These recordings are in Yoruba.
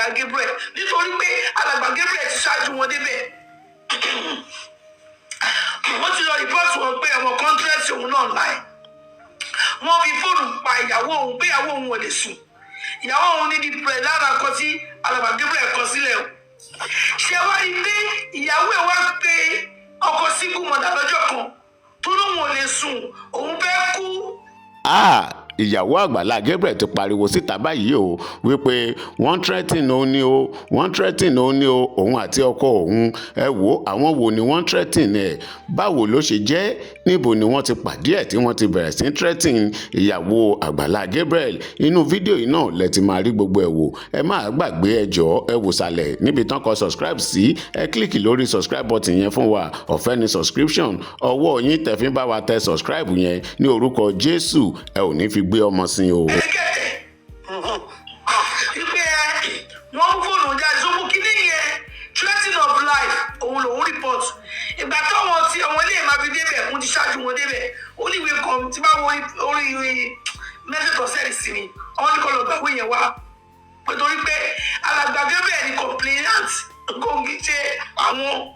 Àgbàlá Gabriel nítorí pé Alàgbà Gabriel ti ṣáájú wọn débẹ̀. Wọ́n ti lọ rìpọ́ọ̀tù wọn pé ọmọ kọ́ńtírẹ́tì òun náà láì. Wọ́n fi fóònù pa ìyàwó òun pé ìyàwó òun ò lè sùn. Ìyàwó òun ní di pẹ̀lú lára nǹkan tí Alàgbà Gabriel kọ sílẹ̀ o. Ṣé wá rí pé ìyàwó ẹ̀ wá pé ọkọ single mother lọ́jọ́ kan tó lóun ò lè sùn òun fẹ́ kú. Ìyàwó Àgbàlá Gabriel ti pariwo síta báyìí o wípé wọ́n threaten òun ni o wọ́n threaten òun ni o òun àti ọkọ òun ẹ wò àwọn wo ni wọ́n threaten ẹ̀ báwo ló ṣe jẹ́ níbo ni wọ́n ti pàdé ẹ̀ tí wọ́n ti bẹ̀rẹ̀ sí threaten ìyàwó Àgbàlá Gabriel inú fídíò yìí náà lẹ ti máa rí gbogbo ẹ̀ wò ẹ má gbàgbé ẹ jọ̀ọ́ ẹ wò sàlẹ̀ níbi tán kọ subscribe sí ẹ kílíkì lórí subscribe button yẹn fún wa ọ̀fẹ́ ni subscription ọwọ́ yín tẹ̀ fi bá wa tẹ subscribe yẹn ní orúkọ Jésù ẹ ò ní fi gbé ọmọ sí o. Ìpè wọ́n mú fóònù jáde sókú kíní yẹn threatening of life òun lòun report. Ìgbà táwọn tí àwọn ilé ìmọ̀ fi débẹ̀ wọ́n ti ṣáájú wọn débẹ̀ ó ní ìwé kan tí bá wọ orí message tó sẹ́ẹ̀lì sí mi àwọn ní kọ́ lọ gbàgbé yẹn wá nítorí pé Alàgbà Gabriel ní complainant kò ń ṣe àwọn.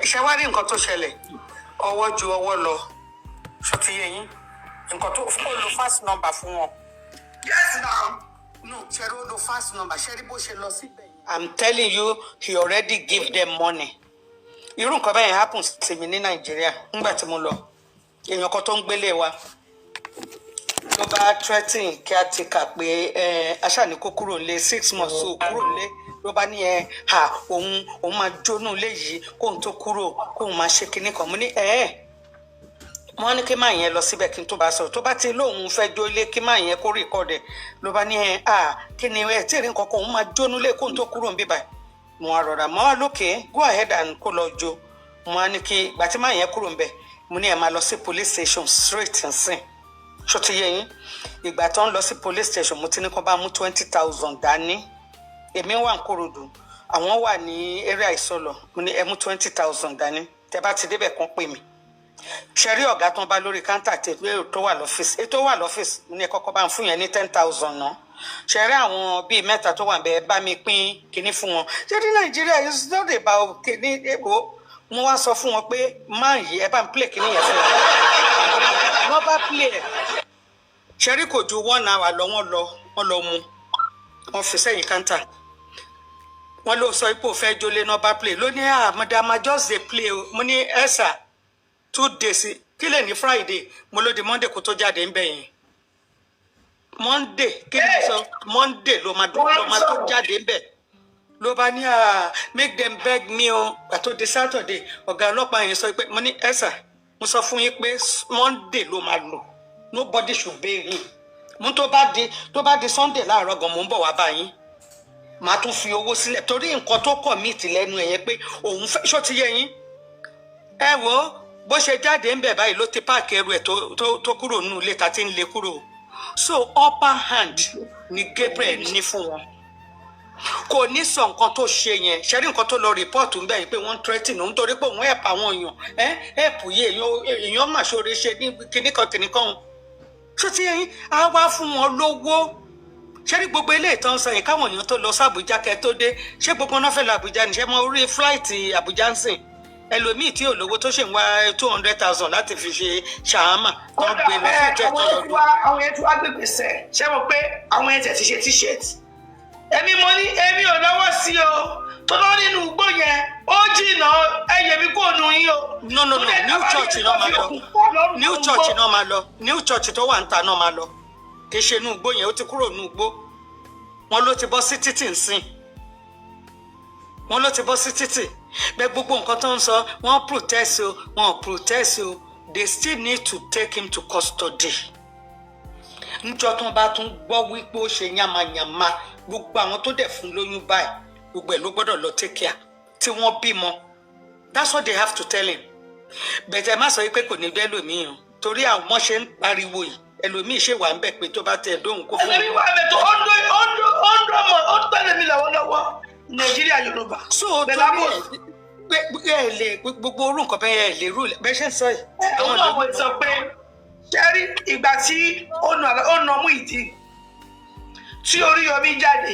Ṣé wá rí nǹkan tó ṣẹlẹ̀ ọwọ́ ju ọwọ́ lọ ṣó ti yé yín nǹkan tó fún lo fast number fún wọn. Yes now. No ṣe ló lo fast number ṣe rí bó ṣe lọ síbẹ̀ yẹn. I'm telling you he already give them money. Irú nǹkan bẹ́ẹ̀ happen sí mi ní Nàìjíríà nígbà tí mo lọ èèyàn kan tó ń gbélé wa ló bá threatening kí a ti kà pé aṣáàní kó kúrò lé 6 months so kúrò lé ló bá ní òun máa jónú lé yìí kóun tó kúrò kóun máa ṣe kinní kan mo ní wọ́n ní kí máa yẹn lọ síbẹ̀ kí n tó bá sọ̀rọ̀ tó bá ti lóun fẹ́ jó ilé kí máa yẹn kó rìkọ́dẹ̀ ló bá ní kí ni ẹ tí ì rí nǹkan kan òun máa jónú lé kóun tó kúrò ń bíbà mo á rọra mo á lókè go ahead and kó lọ jó mo á ní kí ìgbà tí máa yẹn kúrò ń bẹ̀ mo ní ẹ máa lọ sí police station straight and sin ṣó ti yé yín ìgbà tó ń lọ sí police station mo ti ní kó bá mú 20,000 dání èmi wà ń Kòròdú àwọn wà ní area Ìsọlọ̀ mo ní ẹ mú 20,000 dání tẹ bá ti débẹ̀ kán pè mí ṣe rí ọ̀gá tó ń bá lórí káńtà tó wà lọ́fíìsì ètò wà lọ́fíìsì ní kọ́kọ́ bá ń fún yẹn ní 10,000 náà ṣe rí àwọn bíi mẹ́ta tó wà bẹ́ẹ̀ bá mi pín kinní fún wọn ṣé ní Nàìjíríà is not about kinní èkó mo wá sọ fún wọn pé máa yí ẹ bá ń play kinní yẹn fún wọn bá play ẹ ṣe rí kò ju 1 hour lọ wọ́n lọ mú wọn fi sẹ́yìn káńtà wọ́n ló sọ ipò fẹ́ jólé náà bá play ló ní madam just dey play mo ní ẹ̀sà 2 days kí lè ní Friday mo ló di Monday kó tó jáde ń bẹ̀ yẹn Monday kí ni sọ Monday ló máa tó jáde ń bẹ̀ ló bá ní make them beg me o àtó di Saturday ọ̀gá ọlọ́pàá yẹn sọ pé mo ní ẹ̀sà mo sọ fún yín pé Monday ló máa lò nobody should bail him mo tó bá di Sunday láàárọ̀ gan mo ń bọ̀ wá bá yín màá tún fi owó sílẹ̀ torí nǹkan tó commit lẹ́nu ẹ̀yẹn pé òun fẹ́ ṣó ti yẹ yín ẹ wo bó ṣe jáde ń bẹ̀ báyìí ló ti páàkì ẹrù ẹ̀ tó kúrò nínú ilé ta ti ń lé kúrò so upper hand ni Gabriel ní fún wọn kò ní sọ nǹkan tó ṣe yẹn ṣẹ́rí nǹkan tó lọ rìpọ́ọ̀tù ń bẹ̀ yìí pé wọ́n ń threaten òun torí pé òun help àwọn èèyàn help yìí èèyàn mà ṣoore ṣe ní kìnnìkan ṣó ti yẹn á wá fún wọn lówó ṣẹ́rí gbogbo ilé ìtàn sọ yìí káwọn èèyàn tó lọ sí Àbújá kẹ́ tó dé ṣé gbogbo náà fẹ́ lọ Àbújá níṣẹ́ mọ orí fúláìtì Àbújá ń sìn ẹlòmíì tí olówó tó ṣe ń wá 200,000 láti fi ṣe ṣàhámà tó ń gbé lọ fún ìjẹ́ tó lọ́dún. àwọn yẹn tí wàá gbègbè sẹ ṣé mo pé àwọn yẹn tẹ̀ ti ṣe t-shirt èmi ò lọ́wọ́ sí o tó lọ́ nínú igbó yẹn ó jìnnà ẹyẹ mi kò nu yín o. no new church náà máa lọ new church tó wà ń ta náà máa lọ kì í ṣe inú igbó yẹn ó ti kúrò nínú igbó wọn ló ti bọ́ sí títì nsìn bẹ́ẹ̀ gbogbo nǹkan tó ń sọ wọ́n protest o wọ́n protest o they still need to take him to custody. níjọ́ tó bá tún gbọ́ wípé ó ṣe yamayama gbogbo àwọn tó dẹ̀ fún lóyún báyìí gbogbo ẹ̀ ló gbọ́dọ̀ lọ take care tí wọ́n bímọ that's what they have to tell him. bẹ̀tẹ̀ má sọ pé kò ní bẹ́ẹ̀ lòmíì o torí àwọn ṣe ń pariwo yìí ẹlòmíì ṣe wà ń bẹ̀ pé tó bá tẹ̀ dóhùn kó fún mi. ẹlòmíì wà bẹ̀ tó ó ń tẹ̀lé mi lọ́wọ́lọ́wọ́ Nàìjíríà Yorùbá. so torí ẹ lè gbogbo orú nǹkan bẹ́ẹ̀ ẹ lè rú bẹ́ẹ̀ ṣe ń sọ yìí. àwọn ọmọ sọ pé ṣẹ́rí ìgbà tí ó nà mú ìdí tí Oríyọmí jáde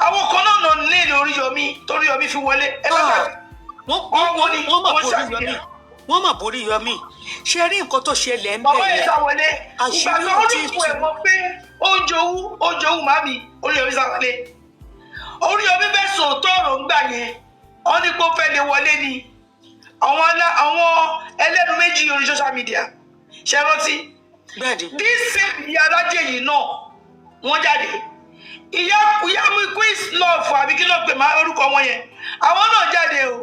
àwọn kan náà nà nílé Oríyọmí torí Yọmí fi wọlé ẹ bá gbàgbé. wọ́n mà borí Yọmí ṣe rí nǹkan tó ṣẹlẹ̀ ń bàbá bẹ̀ yẹn yẹn sáwọlé ìgbà tó ń rí ìpò ẹ̀ mọ́ pé ó ń jowú màmí Oríyọmí sáwọlé Oríyọmí bẹ́ẹ̀ sòótọ́ ọ̀rọ̀ ńgbà yẹn wọ́n ní kó fẹ́ lè wọlé ni àwọn ẹlẹ́nu méjì orí social media ṣe rántí this same ìyá alájẹ yìí náà wọ́n jáde ìyá mi Queen Love àbí kí ló pè má orúkọ wọn yẹn àwọn náà jáde o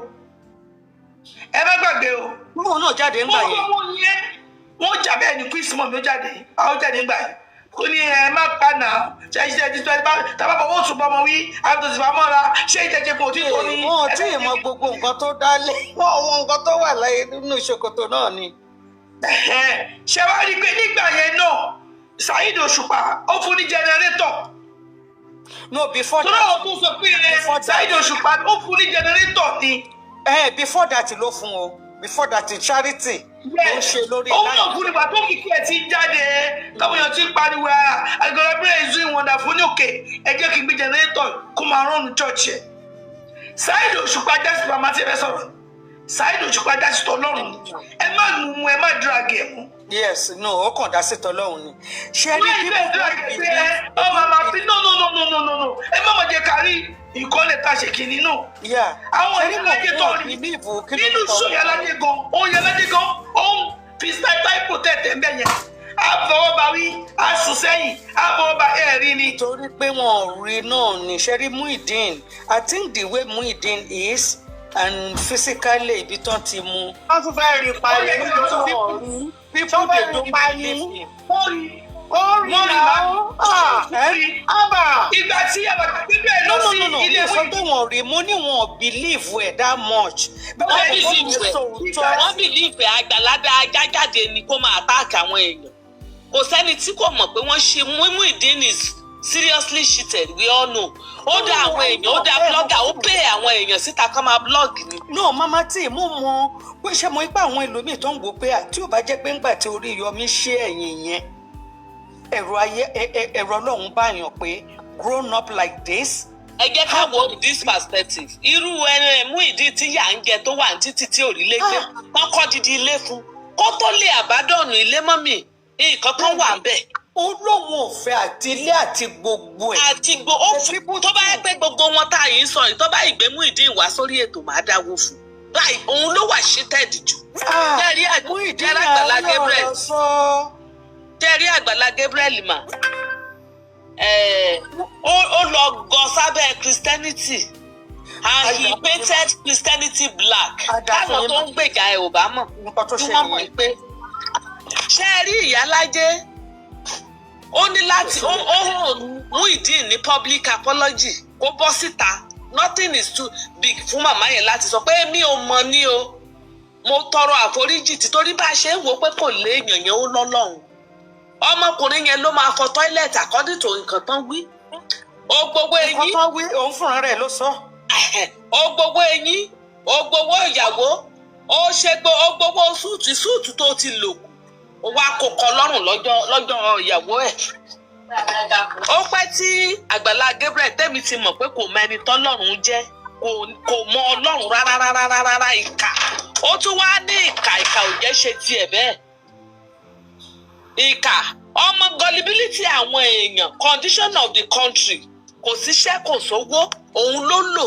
ẹ má gbàgbé o wọn náà jáde ńgbà yẹn wọ́n jà bẹ́ẹ̀ ni Queen mọ̀ mi ó jáde àwọn jáde ńgbà yẹn ó ní ẹ má pa náà ṣe iṣẹ́ ti tọ́ ẹ tábà bọ̀ wọ́n tún bọ́ ọmọ wí àbùtò sì fà mọ́ra ṣé ìjẹ́jẹ́ kò tí tó ní. wọn ò tí ì mọ gbogbo nǹkan tó dálé wọn mọ nǹkan tó wà láyé nínú ìṣòkòtò náà ni. ṣé wàá rí i pé nígbà yẹn náà Saheed Òṣùpá ó fún ní jẹnẹrétọ̀. no before that. tó náà tó sọ pé Saheed Òṣùpá ó fún ní jẹnẹrétọ̀ ni. before that ló fún o before that charity ló ń ṣe lórí láyé. òun náà fún nígbà tó kìkì ẹ̀ ti ń jáde táwọn èèyàn ti ń pariwo àgọ́rẹ́bìrẹ́ ìzú ìwọ̀nda fún ní òkè ẹ jẹ́ kí n gbé jẹnẹrétọ̀ kó máa rọ́ọ̀nù church ẹ̀. Saheed Òṣùpá jásí bàmá tí ẹ fẹ́ sọ̀rọ̀ Saheed Òṣùpá jásí tọ́lọ́run ẹ má mú ẹ má drag ẹ mú. yes no ó kàn dá sí tọ́lọ́run ni. ṣé ní bí mo drag ẹ pé ọmọ màmá bí no ẹ má mọ̀ jẹ́ kárí ìkọ́lẹ̀ tá a ṣe kìíní náà. àwọn ìyálàjẹ tó rí nínú sọ ìyálàjẹ gan ó ń fi style protect ẹ̀ ń bẹ̀ yẹn àfọwọ́bà wí àsùn sẹ́yìn àfọwọ́bà ẹ̀rí ni. torí pé wọn ò rí náà ní ṣẹ́rí Muyideen I think the way Muyideen is and physically ibi tán ti mú. wọ́n tún fẹ́ rí parí nígbà tó wọ́n rí people dey don't parí. ó rí náà ìgbà tí àbàtà bíbẹ̀ lọ sí ilé ìwé. sọ pé wọn rí mo ní wọn ò believe ẹ that much. wọ́n believe Àgbàlá jáde ni kó máa attack àwọn èèyàn kò sẹ́ni tí kò mọ̀ pé wọ́n ṣe Muyideen is seriously cheated we all know ó dá àwọn èèyàn ó dá blogger ó pay àwọn èèyàn síta kán máa blog ni. no mama tí mo mọ pé ṣe mo ipá àwọn ẹlòmíì tó ń wò pé tí ò bá jẹ́ pé ńgbà tí Oríyọmí ṣe ẹ̀yìn yẹn ẹ̀rọ Ọlọ́run báyàn pé grown up like this. ẹ jẹ́ ká wo this perspective irú Muyideen tí yà ń jẹ tó wà ní títí tí òrìlé gbé wọ́n kọ́ dídí ilé fún kó tó lè àbádọ́nù ilé mọ́mì nǹkan kan wà bẹ́ẹ̀. Olóhùn ọ̀fẹ́ àti ilé àti gbogbo ẹ̀. àti tó bá yẹ pé gbogbo wọn tá a yìí sọ yìí tó bá ìgbé Muyideen wá sórí ètò máa dáwó fún láì òun ló wà ṣítẹ́ẹ̀dì jù. jẹ́rí Àgbàlá Gabriel jẹ́rí Àgbàlá Gabriel mà ó lọ gọ sábẹ́ Christianity and he painted Christianity black táwọn tó ń gbèjà ẹ̀ ò bá mọ̀ tí wọ́n mọ̀ pé ṣé ẹ rí ìyálájé ó ní láti ó hàn Muyideen ní public apology kó bọ́ síta nothing is too big fún màmá yẹn láti sọ pé mi ò mọ̀ ní o mo tọrọ àforíjì títorí bá a ṣe ń wò pé kò léèyàn yẹn ó lọ́lọ́run ọmọkùnrin yẹn ló máa fọ toilet according to nǹkan tán wí ó gbogbo eyín nǹkan tán wí òun fúnra rẹ̀ ló sọ. ó gbogbo eyín ó gbogbo ìyàwó ó ṣe ó gbogbo súùtù tó ti lò kù ó wá kó kọ lọ́rùn lọ́jọ́ ìyàwó ẹ̀. ó pẹ́ tí Àgbàlá Gabriel tẹ́mi ti mọ̀ pé kò mẹ́ni tọ́lọ́run jẹ́ kò mọ Ọlọ́run rárá ìkà ó tún wá ní ìkà ò jẹ́ ṣe tiẹ̀ bẹ́ẹ̀. ìkà ọmọ gullibility àwọn èèyàn condition of the country kò síṣẹ́ kò sówó òun ló lò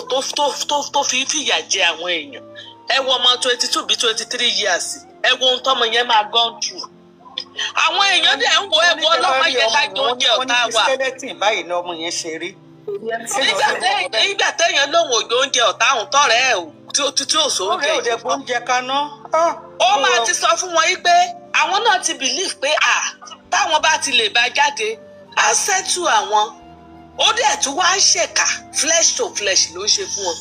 tó fi fìyà jẹ àwọn èèyàn. ẹ wo ọmọ 22 bí 23 years ẹ wo ohun tọ́mọ yẹn máa gone through. àwọn èèyàn dẹ̀ ń wo ẹ̀bùn ọlọ́mọ yẹn ká jẹ oúnjẹ ọ̀tá wa. skeleton báyìí ni ọmọ yẹn ṣe rí. nígbà téèyàn lòun òjò oúnjẹ ọ̀tá òun tọ̀rẹ́ ẹ̀ tí ò sóúnjẹ. ọ̀rẹ́ òde gbóúnjẹ kaná. ó máa ti sọ fún wọn yìí pé àwọn náà ti believe pé táwọn bá ti lè bá jáde á settle àwọn ó dẹ̀ tún wá ń ṣèkà flesh to flesh ló ń ṣe fún wọn.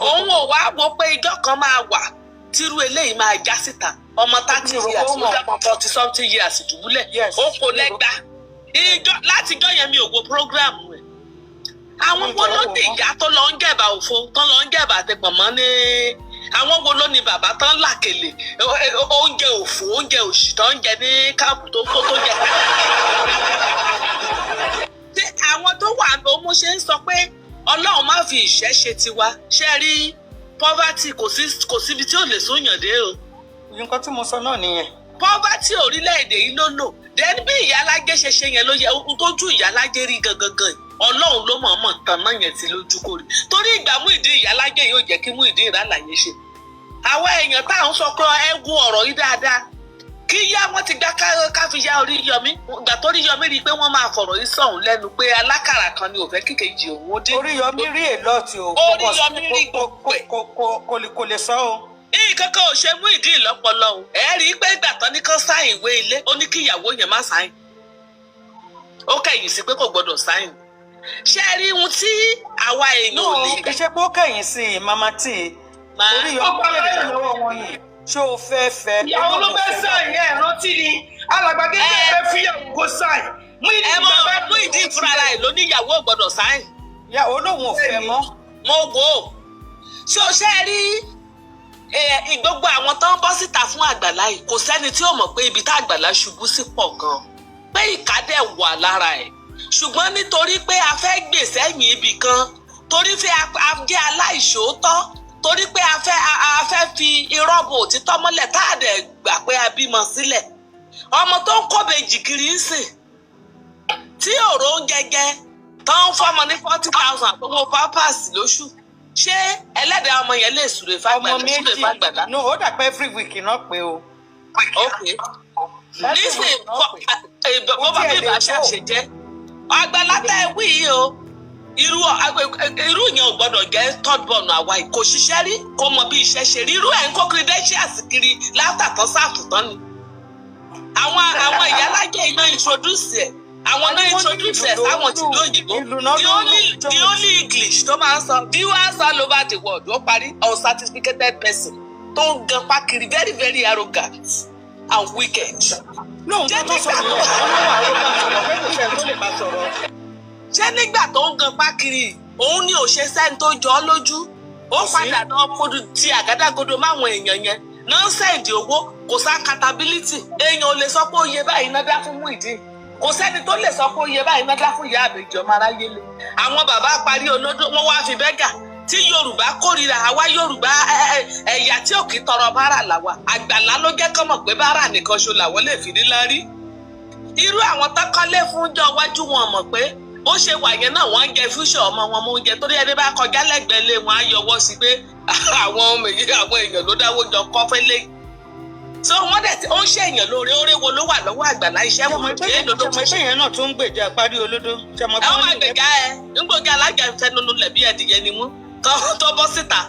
òun ò wá wo pé ijọ́ kan máa wà tírú eléyìí máa já síta ọmọ 30 years ó dàpọ̀ 40 something years dùbúlẹ̀ ó kò lẹ́gbà látijọ́ yẹn mi ò wo program rẹ̀. àwọn wo ló ní ìyá tó lọ ń jẹ̀bà òfo tó lọ ń jẹ̀bà àtẹ̀pọ̀mọ́ ní àwọn wo ló ní bàbá tán làkèlè oúnjẹ òfò oúnjẹ òṣì tó ń jẹ ní káàpù tó jẹ. àwọn nǹkan tó wà ló mú ṣe ń sọ pé Ọlọ́run má fi ìṣẹ́ ṣe tiwa ṣe rí poverty kò síbi tí ò lè sóyàn dé o. nǹkan tí mo sọ náà nìyẹn. poverty orílẹ̀-èdè yìí ló lò then bí ìyálájé ṣe ṣe yẹn ló yẹ tójú ìyálájé rí gangan Ọlọ́run ló mọ̀ọ́mọ̀ tán náà yẹn ti lójú kò rí torí ìgbà Muyideen ìyálájé yóò jẹ́ kí Muyideen ìrànláyé ṣe. àwa èèyàn tá à ń sọ pé ẹ wo ọ̀rọ̀ yìí dáadáa kí yá wọn ti gbá ká fi yá Oríyọmí ìgbà tó Oríyọmí rí i pé wọ́n máa fọ̀rọ̀ yìí sọ̀hún lẹ́nu pé alákàrà kan ni ò fẹ́ kíkejì òun ó dé. Oríyọmí rí èlọ́ọ̀tì o. Oríyọmí rí gbogbo ẹ̀. kò lè sọ o. nǹkan kan ò ṣe Muyideen lọ́pọlọ o ẹ rí i pé ìgbà tán ní kán sáìn ìwé ilé ó ní kí ìyàwó yẹn má sáìn ó kẹ̀yìn sí pé kò gbọdọ̀ sáìn ṣé ẹ rí ohun tí àwa èèyàn ò lè. kì í ṣe pé ó kẹ̀yìn sí i mama tí Oríyọmí bèrè lọ́wọ́ wọn yìí ṣé o fẹ́ fẹ́. ìyàwó ló fẹ́ sáìn ẹ̀ rántí ni alàgbàgé fẹ́ fíyàwó kó sáìn. ẹ mọ Muyideen fúnra ẹ̀ ló ní ìyàwó ò gbọdọ̀ sáìn. ìyàwó lòun ò fẹ́ mọ́. mo wò ó ṣé o ṣe rí gbogbo àwọn tó ń bọ́ síta fún Àgbàlá yìí kò sẹ́ni tí ó mọ̀ pé ibi tá Àgbàlá ṣubú sí pọ̀ gan pé ìka dẹ̀ wà lára ẹ̀ ṣùgbọ́n nítorí pé a fẹ́ gbèsè ẹ̀yìn ibì kan torí pé a jẹ́ aláìṣòótọ́ torí pé a fẹ́ fi irọ́ bo òtítọ́ mọ́lẹ̀ tá a dẹ̀ gbà pé a bímọ sílẹ̀ ọmọ tó ń kọ́bejì kiri ń sìn tí òró ń gẹ́gẹ́ tó ń fọmọ ní 40,000 owó pampers lóṣù ṣé ẹlẹ́dàá ọmọ yẹn lè súre fàgbàlá. no ó dà pé every week náà pé o. ok nísìnyí bó bá bí ìbá ṣàṣejẹ Àgbàlá tẹ ẹ wí yìí o irú yẹn ò gbọdọ̀ jẹ́ third born àwa yìí kò ṣiṣẹ́ rí kò mọ bí iṣẹ́ ṣe rí irú ẹ̀ ń kó credentials kiri látàtàn sáàtúntàn ni àwọn ìyálájẹ iná introduce ẹ̀ àwọn náà introduce ẹ̀ sáwọn tìlú òyìnbó the only English tó máa ń sọ viewers all over the world ó parí uncertificated person tó ń gan pákiri very very arrogant and wicked. ṣé nígbà tó ń gan pákiri òun ni ò ṣe sẹ́ni tó jọ ọ́ lójú ó padà náà fojú ti àgádágodo máwọn èèyàn yẹn náà sẹ́ǹdì owó kò sá accountability èèyàn ò lè sọ pé ó yẹ báyìí náà dá fún Muyideen kò sẹ́ni tó lè sọ pé ó yẹ báyìí náà dá fún ìyá àbèjì ọmọ aráyé lé àwọn bàbá parí olódó wọn wá fi bẹ́gà tí Yorùbá kórìíra àwa Yorùbá ẹ̀yà tí ò kì í tọrọ báárà làwà Àgbàlá ló jẹ́ kọ́ mọ̀ pé báárà nìkan ṣo làwọn lè fi nílá rí irú àwọn tọ́kọ́lé fún jọ wájú wọn mọ̀ pé ó ṣe wà yẹn náà wọ́n ń jẹ fúṣọ̀ ọmọ wọn mú oúnjẹ torí ẹni bá kọjá lẹ́gbẹ̀ẹ́ lé wọn á yọwọ́ sí pé àwọn èèyàn ló dáwó jọ kọ́ fẹ́lẹ́ so wọ́n dẹ̀ tí ó ń ṣe èèyàn lóore oore wo ló wà lọ́wọ́ Àgbàlá iṣẹ́ wọn jẹ́ lọ́dọ̀ fún ṣe yẹn náà tó ń gbèjà parí olódó. ẹ wọ́n máa gbèjà ẹ ńgbòjà alájà ìfẹnunu lẹ̀bí ẹ̀dìyẹ ni mú tó bọ́ síta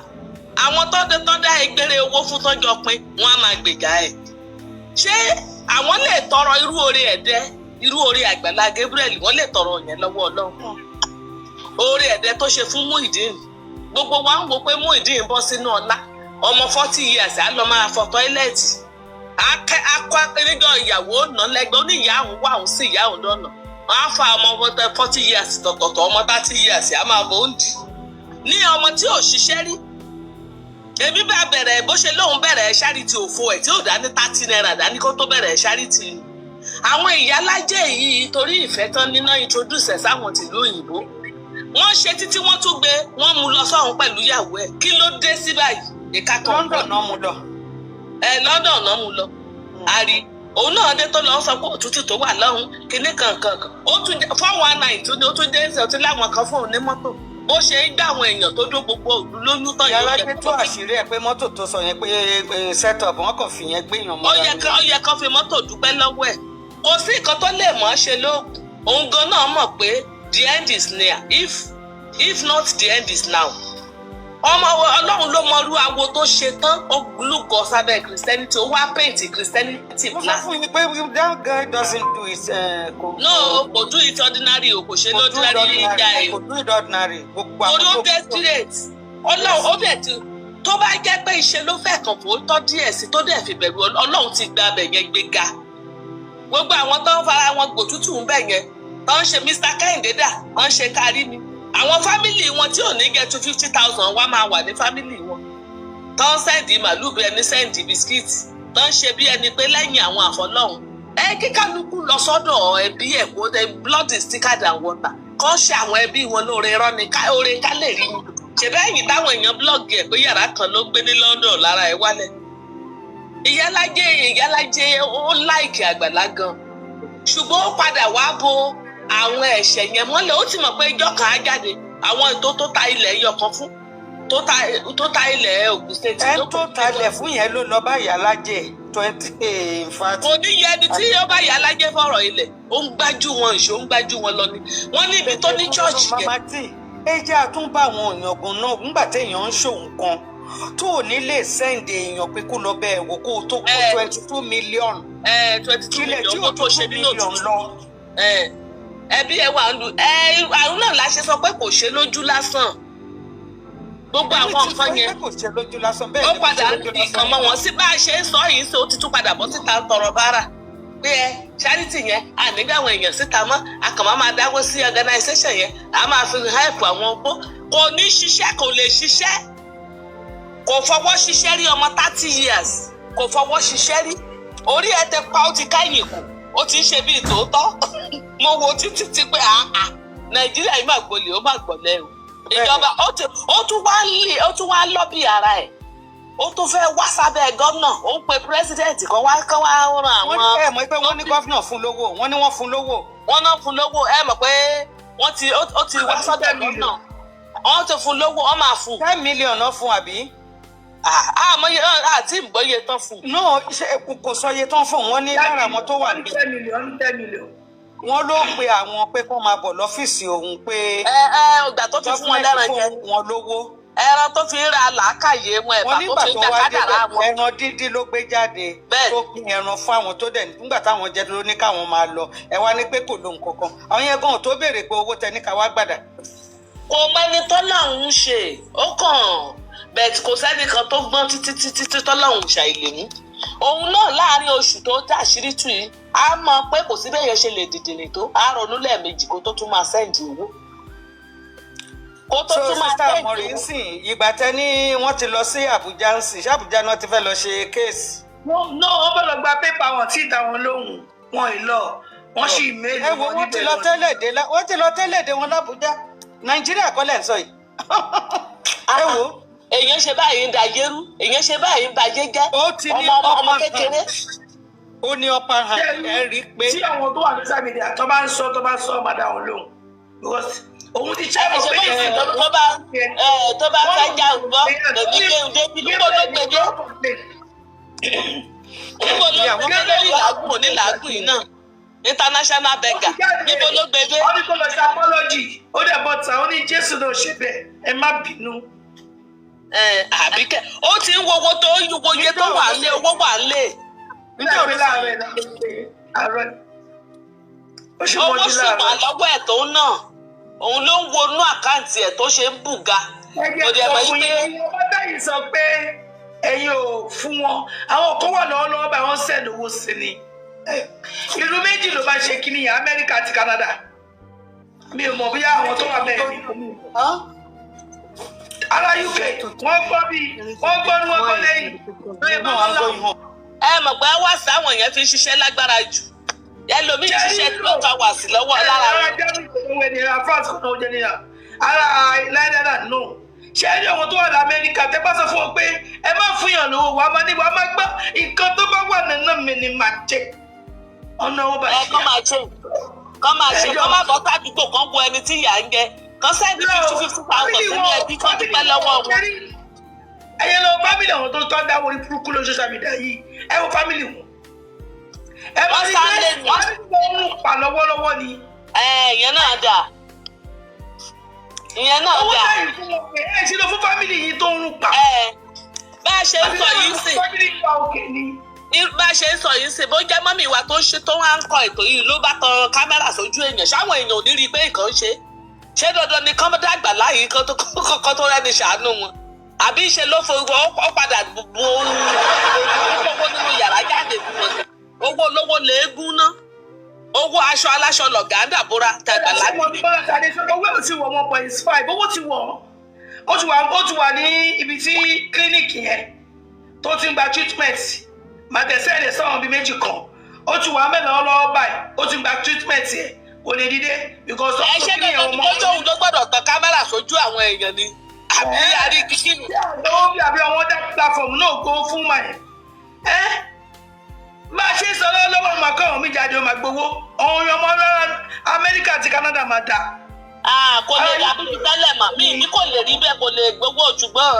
àwọn tó dá ẹgbẹ́rẹ́ owó fún tọ́jọ́ pin wọ́n á máa gbèjà ẹ ṣé àwọn lè tọrọ irú oore ẹ̀dẹ́ irú oore Àgbàlá Gabriel wọ́n lè tọrọ yẹn lọ́wọ́ Ọlọ́run oore ẹ̀dẹ́ tó ṣe fún Muyideen gbogbo wa ń wo pé Muyideen bọ́ sínú ọlá ọmọ 40 years á lọ máa fọ tọ́ílẹ̀tì akọ níjọ ìyàwó nà lẹ́gbẹ̀ẹ́ oníyà àwọn wà òun sí ìyá òun lọ́nà wọ́n á fa ọmọ 40 years tọ̀tọ̀tọ̀ ọmọ 30 years á máa bò ń dì ní ọmọ tí ò ṣiṣẹ́ rí èmi bá bẹ̀rẹ̀ bó ṣe lóun bẹ̀rẹ̀ ṣáríìtì òfo ẹ̀ tí ò dání 30 naira dání kó tó bẹ̀rẹ̀ ṣáríìtì àwọn ìyálájẹ yìí torí ìfẹ́ tán níná introduce ẹ̀ sáwọn tìlú òyìnbó wọ́n ṣe títí wọ́n tún gbé wọ́n mú lọ sọ́hún pẹ̀lú ìyàwó ẹ̀ kí ló dé sí báyìí ìka kan London náà mú lọ. London náà mú lọ àrí òun náà dé tó lọ sọ pé òtútù tó wà lọ́hún kinní kankan ó tún 419 tún ní ó tún dé ẹsẹ̀ ó tún láwọn kan fún òun ní mọ́tò bó ṣe ń gbà àwọn èèyàn tó dó gbogbo òdu lóyún tán yàrá gbé tó àṣírí ẹ pé mọ́tò tó sọ yẹn pé set up wọn kàn fi yẹn gbéyàn mọ́. ó yẹ kán fi mọ́tò dúpẹ́ lọ́wọ́ ẹ̀ kò sí nǹkan tó lè mọ̀ ọ́ ṣe lóògùn òun gan náà mọ̀ pé the end is near if not the end is now. ọmọ Ọlọ́run ló mọ irú awo tó ṣe tán ó lúgọ sábẹ́ Christianity ó wá paint Christianity mo sọ fún yín pé that guy doesn't do it. no kò do it ordinary o kò ṣe ordinary ìjà ẹ̀ kò do it ordinary gbogbo àwọn tó desperate Ọlọ́run ó bẹ̀ tí tó bá jẹ́ pé iṣẹ́ ló fẹ́ kàn fún tọ́ díẹ̀ sí tó dẹ̀ fi bẹ̀rù Ọlọ́run ti gba abẹ̀ yẹn gbé ga gbogbo àwọn tó ń fara wọn gbòtútù ń bẹ̀ yẹn tó ń ṣe Mr. Kẹ́hìndé dà wọ́n ń ṣe kárí mi àwọn fámìlì wọn tí ò ní get to 50,000 wá máa wà ní fámìlì wọn tó ń sẹ́ǹdì màlúù bí ẹni sẹ́ǹdì bisikíìtì tó ń ṣe bí ẹni pé lẹ́yìn àwọn àfọlọ́hún kíkálukú lọ sọ́dọ̀ ẹbí ẹ̀ kó the blood is thicker than water kán ṣe àwọn ẹbí wọn lóore irọ́ ni oore ká lè rí ni ṣèbẹ́ ẹ̀yìn táwọn èèyàn blọ́ọ̀gì ẹ̀ pé yàrá kan ló gbé ní London lára ẹ̀ wálẹ̀ ìyálájé ó láìkì Àgbàlá gan ṣùgbọ́n ó padà wá bo àwọn ẹ̀ṣẹ̀ yẹn mọ́lẹ̀ ó ti mọ̀ pé ìjọ kan á jáde àwọn ètò tó ta ilẹ̀ ẹyọ kan fún tó ta ilẹ̀ Ògùn State. ẹ tó talẹ̀ fún yẹn ló lọ bá Ìyálájé 20 in fact. kò ní yẹ ẹni tí ó bá Ìyálájé fọ̀rọ̀ ilẹ̀ ó ń gbájú wọn ìṣó ń gbájú wọn lọ ni wọ́n ní ibi tó ní church yẹn. mama tí ẹ jẹ́ àtúnbà àwọn èèyàn gan náà nígbà téèyàn ń ṣòun kan tó ò ní lè sẹ́ǹdì èèyàn pé kó lọ bẹ́ẹ̀ wò kó o tó kó 22 million. 22 million kó tó ṣe nínú òtútù ẹbí ẹ wà ń lu àrùn náà la ṣe sọ pé kò ṣe lójú lásán gbogbo àwọn nǹkan yẹn ó padà ń fi nǹkan mọ́ wọn sí bá a ṣe ń sọ yìí ṣe ó ti tún padà bọ́ síta tọrọ bára pé charity yẹn ànígbà àwọn èèyàn síta mọ́ àkànmọ́ máa dáwọ́ sí organisation yẹn a máa fi help àwọn opó kò ní ṣiṣẹ́ kò lè ṣiṣẹ́ kò fọwọ́ ṣiṣẹ́ rí ọmọ 30 years kò fọwọ́ ṣiṣẹ́ rí orí ẹ tẹ pa ó ti káyìn kù ó ti ń ṣe bíi tòótọ́ mo wo títí tí pé Nàìjíríà yìí máa gbolè ó máa gbọ̀lẹ́ o ìjọba ó tún wá lọ́bì ara ẹ̀ ó tún fẹ́ wá sábẹ́ gómìnà ó ń pe president kan wá ran àwọn. wọ́n ní ẹ mọ̀ pé wọ́n ní gómìnà fún lówó wọ́n ní wọ́n fún lówó. wọ́n náà fún lówó ẹ mọ̀ pé ó ti wá sábẹ́ gómìnà wọ́n ti fún lówó wọ́n máa fún. 10 million náà fún àbí. àmọye àti ìgbọ́yé tán fún. no kò sọ iye tán fún wọn ní lára àwọn tó wà níbí. 10 million. wọ́n ló pe àwọn pé kó máa bọ̀ lọ́fíìsì òun pé. ọgbà tó ti fún wọn lẹ́ran jẹ. wọn lówó. ẹran tó fi ń ra làákàyè wọn ẹ̀bà tó fi ń gbà kádàrá wọn. ẹran dídí ló gbé jáde tó pín ẹran fún àwọn tó dẹ̀ nígbà táwọn jẹ ló ní káwọn máa lọ ẹ wá ní pé kò lóhun kankan àwọn yẹn gan tó béèrè pé owó tẹ ní ká wá gbàdà. kò mẹ́ni tọ́lọ́hún ṣe ó kàn bẹ́ẹ̀ kò sẹ́nìkan tó gbọ́n títí tọ́lọ́hún ṣàìlèmú òun náà láàrin oṣù tó dàṣírí tù yìí a mọ̀ pé kò sí bẹ́ẹ̀ yẹn ṣe lè dìdìrì tó a ronú lẹ́ẹ̀mejì kó tó tún máa sẹ́ǹdì owó. kó tó tún máa sẹ́ǹdì owó. so sister ìgbà tẹ ní wọ́n ti lọ sí Àbújá ń sìn ṣé Àbújá náà ti fẹ́ lọ ṣe kéèsì. wọ́n bọ̀ lọ gba pépà wọn tí ìta wọn lóhùn wọn ì lọ wọ́n sì méèlì wọn níbẹ̀ lọ. wọ́n ti lọ tẹ́lẹ̀ dé wọn l'Àbújá Nàìjíríà kọ́ lẹ̀ ń sọ yìí. ẹ wo èèyàn ṣe báyìí ń da yẹrú èèyàn ṣe báyìí ń ba jẹjẹ ọmọ kékeré. ó ní upper hand ẹ rí i pé. tí àwọn tó wà ní sàmìlì tó bá ń sọ máa dá wọn lóhùn because òun ti ṣe é mọ̀ pé tó bá fẹ́ já ògbọ́ lèmi kéwòn débi níbo ló gbèdé níbo ló gbèdé lórí làágùn òní làágùn yìí náà international beggar níbo ló gbèdé. ó ní kó lọ ṣe apology ó dẹ̀ bọ́ ta ó ní Jésù náà ṣe bẹ́ẹ̀ ẹ má bínú. Àbíkẹ́ ó ti ń wo owó tó yẹ tó wà lé owó wà lé. nítorí láàárọ̀ àárọ̀ owó ṣùgbọ́n lọ́wọ́ ẹ̀ tó ń nà òun ló ń wọnú àkáǹtì ẹ̀ tó ṣe ń bùgà. ẹgbẹ́ ọ̀fun yìí ọmọdé yìí sọ pé ẹ̀yin ò fún wọn àwọn kan wà lọ́wọ́lọ́wọ́ bá wọn sẹ́ẹ̀dì owó sí ni ìlú méjì ló máa ṣe kíní yẹn Amẹ́ríkà àti Canada mi ò mọ̀ bóyá àwọn tó wà bẹ́ẹ̀ ni ara UK wọ́n gbọ́ ní wọ́n gbọ́ lẹ́yìn lóye bá wọn lọ. ẹ mọ̀ pé wá sí àwọn èèyàn fi ń ṣiṣẹ́ lágbára jù ẹlòmíì ṣiṣẹ́ tó ká wà sí lọ́wọ́ lára rẹ̀. ara Germany kò wẹ̀ ní ara France kò náà jẹ́ nìyà ara Nàìjíríà no ṣé ẹni àwọn tó wà ní Amẹ́ríkà tẹ́ bá sọ fún ọ pé ẹ má fún yàn lówó wàá máa níbo a máa gbọ́ nǹkan tó bá wà nínú mi ni màá jẹ ọ̀nà owó bá ṣe. kọ́ máa ṣe kọ́ máa bọ́ sádùúgbò kan wo ẹni tí ìyà ń jẹ kan sẹ́ẹ̀dì 50,000 sínú ẹbí kan dúpẹ́ lọ́wọ́ wọn. ẹyẹ lọ fámìlì àwọn tó tọ́ dáwọ́ orí burúkú lórí social media yìí ẹ wo fámìlì wọn. ẹ bá rí pé wọ́n ń pa lọ́wọ́lọ́wọ́ ni. ìyẹn náà dà ìyẹn náà dà. owó náà yìí fún wọn pé ẹ ṣe lọ fún fámìlì yìí tó ń rún pa. bá a ṣe ń sọ yìí sí bá a ṣe ń sọ yìí sí bó jẹ́ mọ́mì wa tó ń ṣe tó wá ń kọ ètò yìí ló bá tan kámẹ́rà sójú èèyàn ṣáwọn èèyàn ò ní rí i pé nǹkan ṣe dandan ni kán dàgbà láàyè kan tó rẹ́ni ṣàánú wọn àbí ṣe ló fowó ó padà bu owó nínú yàrá jáde fún wọn owó olówó léegun ná owó aṣọ aláṣọ lọ̀gá dàbúrà tàgbà láti. owó ò ti wọ̀ 1.5 owó ti wọ̀ ó ti wà ní ibi tí kílíníìkì yẹn tó ti ń gba treatment màtẹ̀sẹ̀ lè sọ̀rọ̀ bíi méjì kan ó ti wà mẹ́lẹ̀ ọlọ́wọ́ báyìí ó ti ń gba treatment yẹn kò lè dìde because ẹ ṣe dandan ni lójú òun ló gbọ́dọ̀ tan kámẹ́rà sójú àwọn èèyàn ni àbí àrí kíkí ni. ó bí àbí àwọn dá platform náà kó fún mà yẹn bá a ṣe sọ lọ́wọ́ máa kọ́ àwọn mi jáde ó máa gbowó àwọn ọmọ Amẹ́ríkà àti Canada máa dà. kò lè dàbí ti tẹ́lẹ̀ mà mí ní kò lè rí bẹ́ẹ̀ kò lè gbowó ṣùgbọ́n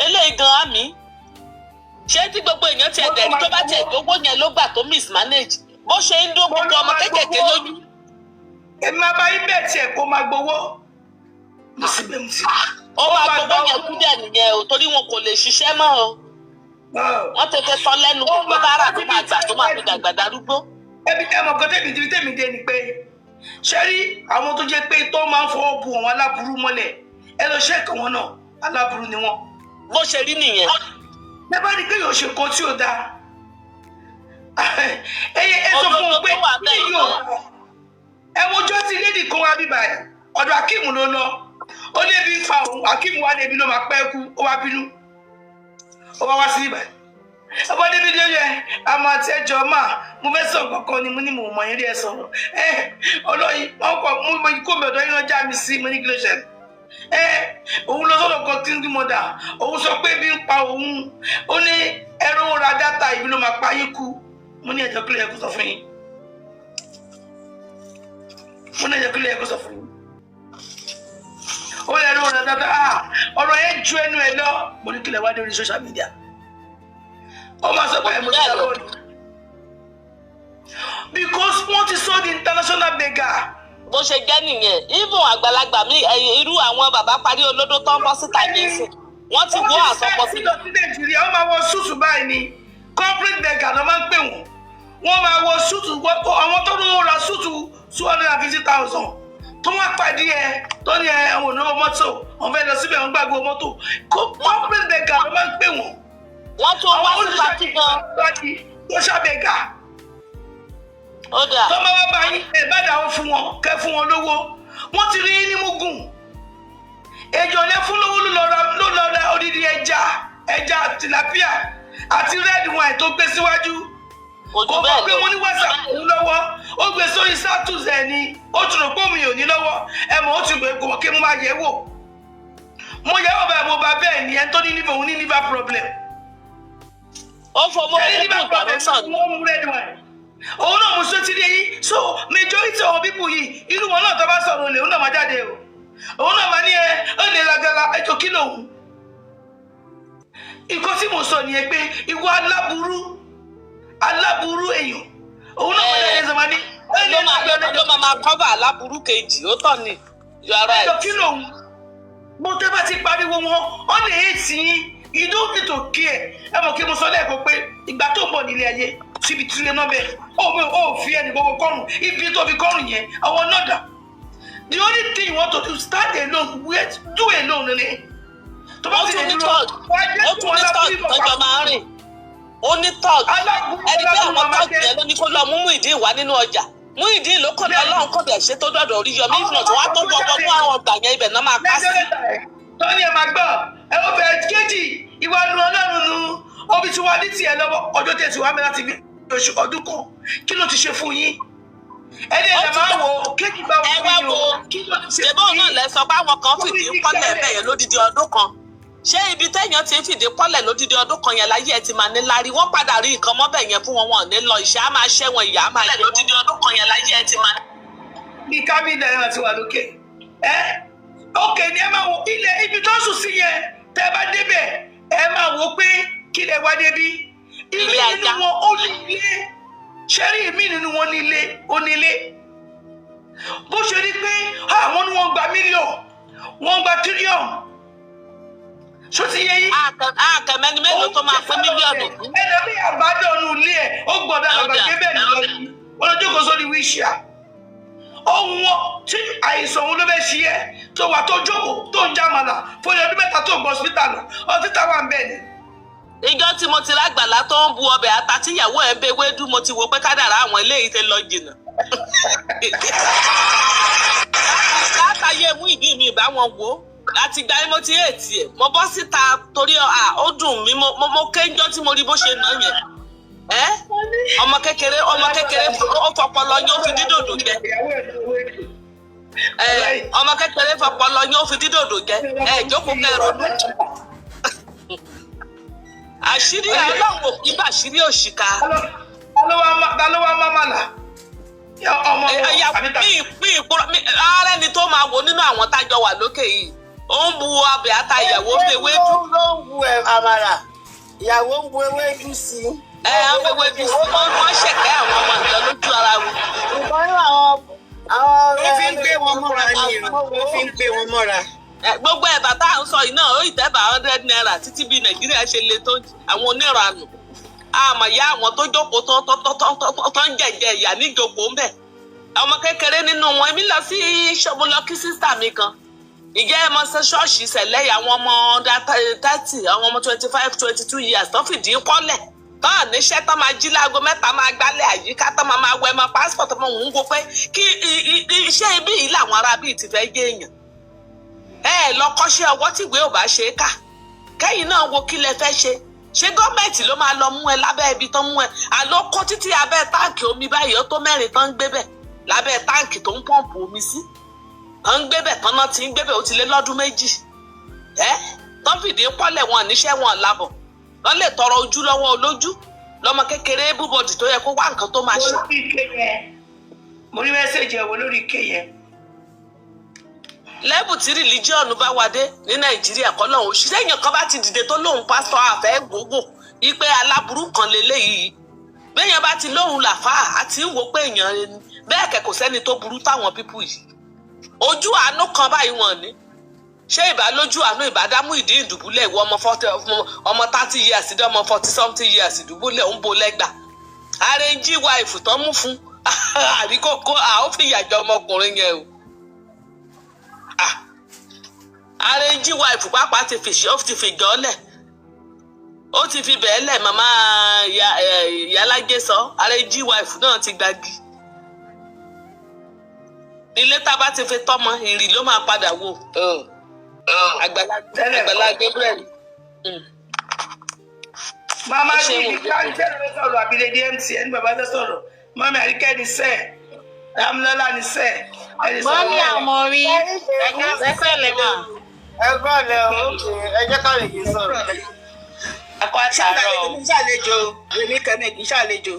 eléyìí gan-an mi ṣé tí gbogbo èèyàn tiẹ̀ dẹ̀ tó bá tiẹ̀ gbogbo yẹn ló gbà tó mismanage bó ṣe ń dún gbogbo ọmọ kékèké lójú. èmi máa bá yín bẹ́ẹ̀ tiẹ̀ kó máa gbowó. ó máa gbowó yẹn kú dẹ̀ nìyẹn o torí wọn kò lè ṣiṣẹ́ mọ́ o. wọ́n tètè sọ lẹ́nu pé bára tó máa gbà tó máa fi dàgbà darúgbó. ẹbí ẹmọ kan tèmi dé ni pé ṣé rí àwọn tó jẹ́ pé tó máa ń fọwọ́ bu àwọn aláburú mọ́lẹ̀ ẹ lọ ṣẹ́ẹ̀kì wọn náà aláburú ni wọ́n. bó ṣe rí nìyẹn. ẹ bá rí pé yóò ṣe nǹkan tí ò dáa ẹ sọ fún wọn pé ẹ wojọ́ tí lédi kan wá bíbá ẹ ọ̀dọ̀ Akeem ló lọ ó débi fa òun Akeem wá débi ló máa pẹ́ kú ó wá bínú ó wá sí ibà ọba débi dé yẹ àmọ́ àti ẹjọ́ máa mo fẹ́ sọ kankan ni mo ní mo mọ̀ yín rí ẹ sọ̀rọ̀ ọlọ́yin wọn kọ mo kó mi ọ̀dọ́ yín lọ já mi sí mo ní kí ló ṣẹlẹ̀ òun lọ sọ́dọ̀ kan tí ń dín mọ́ dà òun sọ pé bí ń pa òun ó ní ẹrú ra dátà ìbí ló máa pa yín kú mo ní ẹjọ́ kílẹ̀ ẹ̀kọ́ sọ fún yín mo ní ẹjọ́ kílẹ̀ ẹ̀kọ́ sọ fún yín ó lè ẹrú ra dátà ọ̀rọ̀ yẹn ju ẹnu ẹ lọ mo ní kílẹ̀ wá dé orí social media ó máa sọ pé ẹ̀ mo ti sọ because wọ́n ti sọ di international beggar. bó ṣe jẹ́ nìyẹn even àgbàlagbà mi irú àwọn bàbá parí olódó tó ń bọ́ síta nísìn wọ́n ti wọ́ àsọpọ̀ sí. lọ sí Nàìjíríà wọ́n máa wọ súùtù báyìí ni corporate beggar ló máa ń pè wọ́n máa wọ súùtù àwọn tó ń ra súùtù 250,000 tó wọ́n pàdé ẹ tó ní àwọn ònà mọ́tò wọ́n fẹ́ lọ síbẹ̀ wọ́n gbàgbé mọ́tò corporate beggar ló máa ń pè wọ́n. wọ́n tún wá sí pàtí gan. social beggar. ó dà. tọ́mọ wá bá yín ẹ̀ bá dáwọ́ fún wọn kẹ́ fún wọn lówó wọ́n ti rí ní mugun èjò lẹ́ fún lówó ló lọ ra odidi ẹja tilapia àti red wine tó gbé síwájú kò mọ̀ pé mo ní WhatsApp òun lọ́wọ́ ó gbé sórí status ẹ̀ ni ó tún rò pé òun yóò ní lọ́wọ́ ẹ mọ̀ ó ti gbé kò kí mo máa yẹ̀ wò mo yẹ̀ wò báyìí mo bá bẹ́ẹ̀ ni ẹni tó ní liver òun ní liver problem. ó fọmọ liver problem náà ni. wọ́n mú red wine òun náà mo sọ ti dé yìí so majority of people yìí irú wọn náà tó bá sọ̀rọ̀ olè òun náà máa jáde o òun náà máa ní ó lè lagala ẹjọ́ kí lòun. nǹkan tí mo sọ nìyẹn pé ìwọ aláburú èèyàn òun náà máa jáde sọmọ ní. ló máa cover aláburú kejì ó tọ̀ ni ẹjọ́ kí lòun. mo tẹ́ bá ti pariwo wọn ó lè hate yín you don't need to care ẹ mọ̀ kí mo sọ lẹ́ẹ̀kan pé ìgbà tó ń bọ̀ nílé ayé síbi tí ilé náà bẹ̀ ó fi ẹni gbogbo kọrùn ibi tó fi kọrùn yẹn àwọn náà dà the only thing you want to do start alone wait do alone ni. ó tún ní tọ́ọ̀gì tọ́jọ́ máa ń rìn ó ní tọ́ọ̀gì ẹni pé àwọn tọ́ọ̀gì yẹn ló ní kó lọ mú Muyideen wá nínú ọjà Muyideen ló kọ́ ní ọlọ́run kọ́ bẹ̀ ṣe tó dọ̀dọ̀ Oríyọmí ìfúnà tó wá tó gbọ́gbọ́ fún àwọn ọgbà yẹn ibẹ̀ náà máa ká sí. tọ́ni ẹ̀ máa gbọ́ ẹ ó bẹ̀rẹ̀ kéjì ìwà nu ọlọ́run nu omi tí wàá ní tiẹ̀ lọ́wọ́ ọjọ́ tẹ̀sí wàá mẹ́ta ti bí oṣù ọdún kan kí ló ti ṣe fún yín ẹni ẹ̀ máa wò kéjì bá wọ fún yín o kí ló ti ṣe fún yín. ṣèbọn náà lẹ sọ pé àwọn kan fìdí kọ́lẹ̀ bẹ́ẹ̀ lódidi ọdún kan ṣé ibi téèyàn ti ń fìdí kọ́lẹ̀ lódidi ọdún kan yẹn láyé ẹ ti máa ní lárí wọ́n padà rí nǹkan mọ́bẹ̀ yẹn fún wọn wọn ní lọ ìṣẹ́ á máa ṣẹ́ wọn ìyá á máa jẹ lódidi ọdún kan yẹn láyé ẹ ti máa. bí kábínà ẹ̀ ti wà lókè òkè ni ẹ máa wo ilẹ̀ ibi tó sùn sí yẹn tẹ́ ẹ bá débẹ̀ ẹ máa wo pé kí lẹ wá débi ìmí nínú wọn ó nílé ṣẹ́rí ìmí nínú wọn nílé bó ṣe rí pé àwọn ni wọ́n gba mílíọ̀nù wọ́n gba tírílíọ̀nù ṣó ti yẹ yín. àkàmẹ́ni mélòó tó máa pín mílíọ̀nù. ẹlẹ́mí àbádọ́nu ilé ẹ̀ ó gbọ́dọ̀ àgbàgbé bẹ́ẹ̀ ni wọ́n lọ́jọ́ kó sórí wíṣíà ohun wọn tí àìsàn òun ló fẹ́ ṣe é tó wà tó jókòó tó ń jàmàlà fún ọdún mẹ́ta tó gbọ́ hospital hospital wà ń bẹ̀ ni. ìjọ tí mo ti lágbàlá tó ń bu ọbẹ̀ ata tíyàwó ẹ̀ ń bẹ wédú mo ti wo pé kádàrá àwọn eléyìí ti lọ jìnnà. látàyè Muyideen mi ìbá wọn wò láti gba mo ti ètì ẹ̀ mo bọ́ síta torí ó dùn mí mo kéńjọ́ tí mo rí bó ṣe nà yẹn ọmọ kékeré ó fọpọlọ yín ó fi dídòdò jẹ ọmọ kékeré fọpọlọ yín ó fi dídòdò jẹ jókòó kẹrò àṣírí Ọlọ́run ò kí bàṣírí òṣìkà. ta ló wá mọ́mọ́là ààrẹ ni tó máa wò nínú àwọn tájọ wà lókè yìí ó ń bu ọbẹ̀ ata ìyàwó ń bu ewédú. ló ń bu àmàlà ìyàwó ń bu ewédú sí i. ń bu ewédú sí i wọ́n ṣẹ̀kẹ́ àwọn ọmọ ìjọ lójú ara wọn. ìbọn àwọn ó fi ń gbé wọn mọ́ra ni ó fi ń gbé wọn mọ́ra. gbogbo ẹ̀bà tá à ń sọ yìí náà ó ìtẹ́bà 100 naira títí bí Nàìjíríà ṣe le tó àwọn oníranù àmọ́ ìyá àwọn tó jókòó tó ń jẹ̀jẹ̀ ìyá níjókòó ń bẹ̀. ọmọ kékeré nínú wọn èmi lọ sí ṣọ́ọ̀bù lọ kí sísítà mi kan ìjẹ́ ẹ mọ ṣe ṣọ́ọ̀ṣì ṣẹlẹ̀ àwọn ọmọ 30 àwọn ọmọ 25 22 years tó fìdí kọ́lẹ̀ tó níṣẹ́ tó máa jí láago 3 máa gbálẹ̀ àyíká tó máa wẹ mọ pásítọ̀ tó máa ń wo pé kí iṣẹ́ ibi yìí làwọn ará bíi ti fẹ́ gé èèyàn. lọ kọ́ṣẹ́ ọwọ́ tìwé ò bá ṣe é kà kẹ́yìn náà wo kí lẹ fẹ́ ṣe gọ́ọ̀mẹ̀ntì ló máa lọ mú ẹ lábẹ́ ibi tó mú ẹ àlọ́ kó títí abẹ́ táǹkì omi báyìí ó tó 4 tó ń gbé bẹ̀ lábẹ́ táǹkì tó ń pọ́ǹpù omi sí tó ń gbé bẹ̀ tán náà ti ń gbé bẹ̀ ó ti lé lọ́dún 2 tó ń fìdí pọ́lẹ̀ wọn níṣẹ́ wọn lábọ̀ wọ́n lè tọrọ ojú lọ́wọ́ olójú lọ́mọ kékeré búbọ̀dì tó yẹ kó wá nǹkan tó máa ṣe. mo rí mẹ́sẹ̀jì ẹ̀wọ̀ lórí ike yẹn. lẹ́bù tí rìlíjíọ̀nù bá wà dé ní Nàìjíríà kọ́ lọ́hùn òṣìṣẹ́ èèyàn kan bá ti dìde tó lóhùn pásítọ̀ àfẹ́ gbogbo wípé aláburú kan lélẹ́yìí béèyàn bá ti lóhùn làfáà àti ń wò pé èèyàn rẹ ni bẹ́ẹ̀ kẹ̀ kò sẹ́ni tó burú táwọn pípù yìí ojú àánú kan báyìí wọ́n ní ṣé ìbá lójú àánú ìbádámú ìdí ìdùbúlẹ̀ ìwọ ọmọ 30 years dé ọmọ 40 something years ìdùbúlẹ̀ ń bo lẹ́gbà arẹ́njí wa ìfùtọ́ mú fún àríkókó ó fi ìyàjọ ọmọkùnrin yẹn o arẹ́njí wa ìfùpápá ti fìjọ́ lẹ̀ ó ti fi bẹ́ẹ̀ lẹ̀ màmá ìyálájẹ́ sọ arẹ́njí wa ìfù náà ti gbági ilé tá a bá ti fi tọ́mọ ìrì ló máa padà wò. Àgbàlá Gabriel. Mama ní ìdájẹ́ ló sọ̀rọ̀ àbílẹ̀ DMC ẹni bàbá ló sọ̀rọ̀ mọ́mí àríkẹ́ ní sẹ́ẹ̀ Dámilọ́lá ní sẹ́ẹ̀. mọ́mí àmọ́rí ẹgbẹ́lẹ̀ náà. ẹgbẹ́lẹ̀ òkè ẹjẹ́ ká lè kí sọ̀rọ̀. Akọ àtàrọ̀ o. Ṣàlejò Rèmí Kẹ́mi kì í ṣàlejò.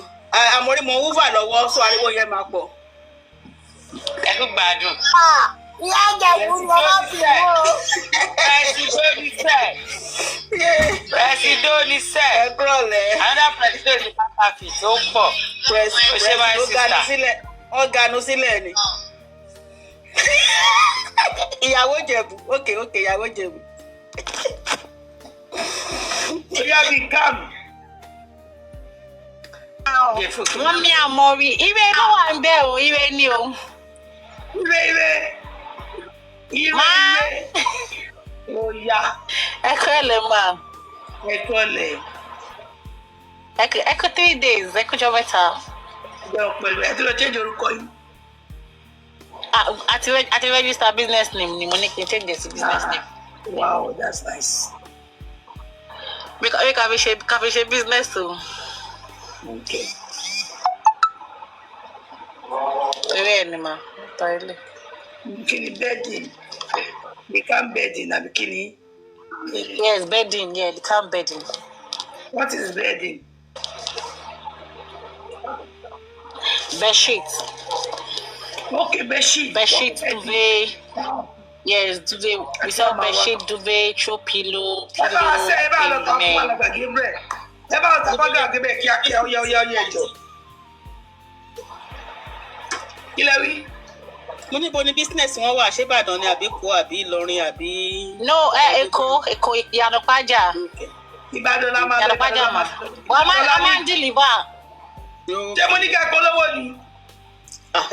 Àmọ́rí mo wúfà lọ́wọ́ sọ ariwo yẹn máa pọ̀. Ẹ kú gbádùn. ìyá ìjẹ̀bú ni wọ́n fi wó. Presido ní sẹ́. Ẹ kúrọ̀lẹ́. Another presido ní pàtàkì tó pọ̀. Wọ́n ganu sílẹ̀ ni. Ìyàwó Jẹ̀bú. Òkè ìyàwó Jẹ̀bú. Ó yá bí káàmù. mọ́mí àmọ́rí ire ló wà ń bẹ̀ o ire ni o. Ire. Ó yá. ẹ kúrọ̀lẹ́ máa. Ẹ kúrọ̀lẹ́. ẹ kú 3 days ẹ kújọ mẹ́ta. Bẹ́ẹ̀ pẹ̀lú ẹ tí lọ change orúkọ yìí. àti register business name ni mo ní kí n change the business name. Wow, that's nice. bí ká fi ṣe business o. Okay. eré ẹ̀ ni mà ta ilé. Kí ni bedding? The camp bedding àbí kí ni? yes bedding yeah the camp bedding. What is bedding? Bedsheet. Okay, bedsheet. Bedsheet, duvet. Yes, duvet. We sell bedsheet, duvet, throw pillow. Ẹ bá ṣe ẹ bá lọ tọ́ fún Alàgbà Gabriel. Ẹ bá lọ tọ́ fún Alàgbà Gabriel kíákíá ó yá ẹjọ́. Kí lẹ wí? Mo níbo ni business wọn wà ṣé Ìbàdàn ni àbí Èkó àbí Ìlọrin àbí. No, Èkó Ìyànàpájà. Ìbàdàn la máa lọ. Ìyànàpájà mà. Wọ́n máa ń deliver. Ṣé mo ní ká polówó ni?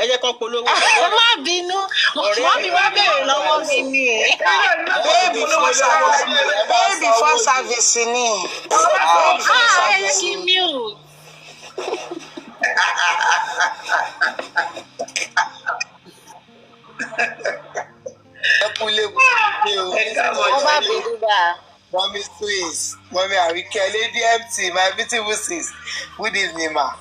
Ẹ jẹ́ kó polówó. Ẹ má bínú. Wọ́n mi wá béèrè lọ́wọ́ mi ni. Baby for service ni. Ẹ yẹ kí mute. Ẹ kú léwu. Ẹ káàbọ̀ Wọ́n bá bínú bá. Mommy twins, Mommy Arike, Lady MT, my beautiful sis. Good evening, ma.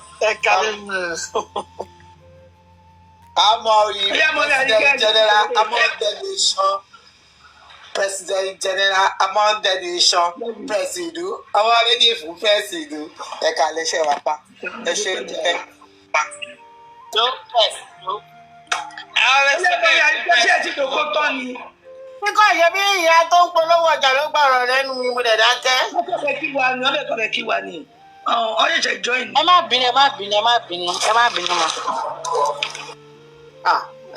I'm President General among the nation. President General among the nation. President. I'm already for President. I can't let you up. I should. No, Nígbà yẹn bí ìyá tó ń polówó ọjà ló gbọ́rọ̀ lẹ́nu mi mo dẹ̀ dákẹ́. Ọkọ̀ bẹ̀ kí wa ni, ọlẹ́kọ̀ọ́ bẹ̀ kí wa ni. Ọ ṣẹ̀ṣẹ̀ join. Ẹ má bínú ma.